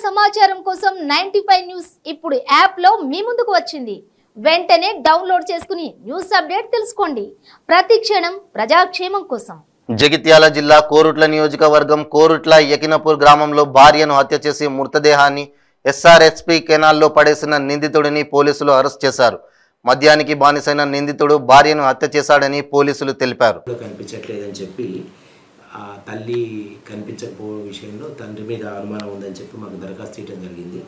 సమాచారం కోసం 95 న్యూస్ ఇప్పుడు యాప్ లో మీ ముందుకు వచ్చింది. వెంటనే డౌన్లోడ్ చేసుకుని న్యూస్ అప్డేట్ తెలుసుకోండి. ప్రతి క్షణం ప్రజాక్షేమం కోసం. జగిత్యాల జిల్లా కోరుట్ల నియోజకవర్గం కోరుట్ల యకినపూర్ గ్రామంలో భార్యను హత్య చేసి మృతదేహాన్ని ఎస్ఆర్ఎస్పీ కెనాల్లో పడేసిన నిందితుడిని పోలీసులు అరెస్ట్ చేశారు. మద్యానికి బానిసైన నిందితుడు భార్యను హత్య చేశాడని పోలీసులు తెలిపారు. కనిపించట్లేదని చెప్పి ఆ తల్లి కనిపించకపోవడం విషయంలో తండ్రి మీద అనుమానం ఉందని చెప్పి మాకు దరఖాస్తు చేయడం జరిగింది.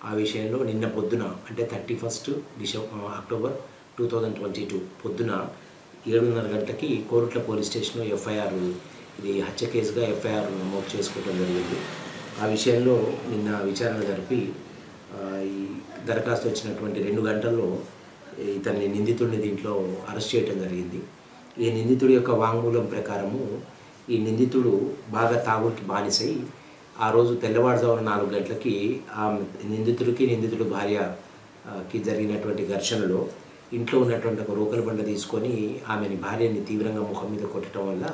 ఆ విషయంలో నిన్న పొద్దున అంటే 31 అక్టోబర్ 2022 పొద్దున 7:30 గంటలకి కోరుట్ల పోలీస్ స్టేషన్లో ఎఫ్ఐఆర్, ఇది హత్య కేసుగా ఎఫ్ఐఆర్ నమోదు చేసుకోవడం జరిగింది. ఆ విషయంలో నిన్న విచారణ జరిపి ఈ దరఖాస్తు వచ్చినటువంటి 2 గంటల్లో ఇతన్ని నిందితుడిని దీంట్లో అరెస్ట్ చేయడం జరిగింది. ఈ నిందితుడి యొక్క వాంగ్మూలం ప్రకారము ఈ నిందితుడు బాగా తాగుడికి బానిసై ఆ రోజు తెల్లవారుజామున 4 గంటలకి ఆ నిందితుడి భార్యకి జరిగినటువంటి ఘర్షణలో ఇంట్లో ఉన్నటువంటి ఒక రోకల బండ తీసుకొని ఆమెని భార్యని తీవ్రంగా ముఖం మీద కొట్టడం వల్ల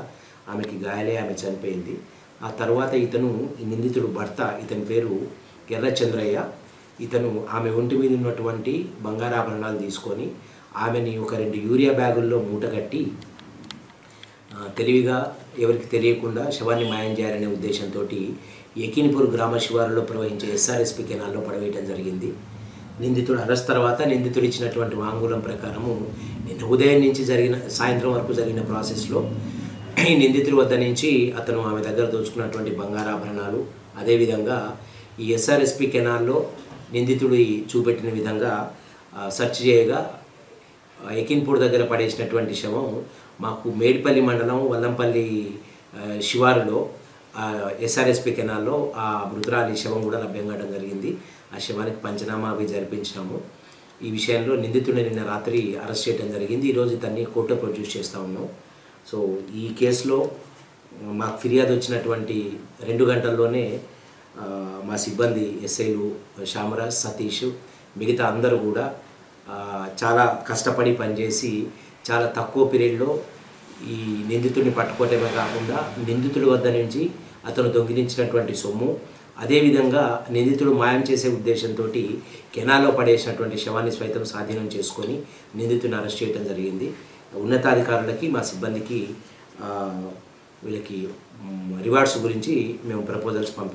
ఆమెకి గాయాలే ఆమె చనిపోయింది. ఆ తర్వాత ఇతను ఈ నిందితుడు భర్త, ఇతని పేరు ఎర్రచంద్రయ్య, ఇతను ఆమె ఒంటి మీద ఉన్నటువంటి బంగారాభరణాలు తీసుకొని ఆమెని ఒక 2 యూరియా బ్యాగుల్లో మూటగట్టి తెలివిగా ఎవరికి తెలియకుండా శవాన్ని మాయం చేయాలనే ఉద్దేశంతో యకినపూర్ గ్రామ శివారులో ప్రవహించే ఎస్ఆర్ఎస్పీ కెనాల్లో పడవేయడం జరిగింది. నిందితుడు అరెస్ట్ తర్వాత నిందితుడు ఇచ్చినటువంటి వాంగ్మూలం ప్రకారము నిన్న ఉదయం నుంచి సాయంత్రం వరకు జరిగిన ప్రాసెస్లో ఈ నిందితుడి వద్ద నుంచి అతను ఆమె దగ్గర దోచుకున్నటువంటి బంగారాభరణాలు, అదేవిధంగా ఈ ఎస్ఆర్ఎస్పీ కెనాల్లో నిందితుడు చూపెట్టిన విధంగా సెర్చ్ చేయగా యకినపూర్ దగ్గర పడేసినటువంటి శవం మాకు మేడిపల్లి మండలం వల్లంపల్లి శివారులో ఎస్ఆర్ఎస్పీ కెనాల్లో ఆ మృతురాలి శవం కూడా లభ్యం కావడం జరిగింది. ఆ శవానికి పంచనామా అవి జరిపించినాము. ఈ విషయంలో నిందితుడిని నిన్న రాత్రి అరెస్ట్ చేయడం జరిగింది. ఈరోజు ఇతన్ని కోర్టులో ప్రొడ్యూస్ చేస్తూ ఉన్నాం. సో ఈ కేసులో మాకు ఫిర్యాదు వచ్చినటువంటి 2 గంటల్లోనే మా సిబ్బంది ఎస్ఐలు శ్యామరాజ్, సతీష్, మిగతా అందరూ కూడా చాలా కష్టపడి పనిచేసి చాలా తక్కువ పీరియడ్లో ఈ నిందితుడిని పట్టుకోవటమే కాకుండా నిందితుడి వద్ద నుంచి అతను దొంగిలించినటువంటి సొమ్ము, అదేవిధంగా నిందితుడు మాయం చేసే ఉద్దేశంతో కెనాల్లో పడేసినటువంటి శవాన్ని సైతం స్వాధీనం చేసుకొని నిందితుడిని అరెస్ట్ చేయడం జరిగింది. ఉన్నతాధికారులకి మా సిబ్బందికి వీళ్ళకి రివార్డ్స్ గురించి మేము ప్రపోజల్స్ పంపి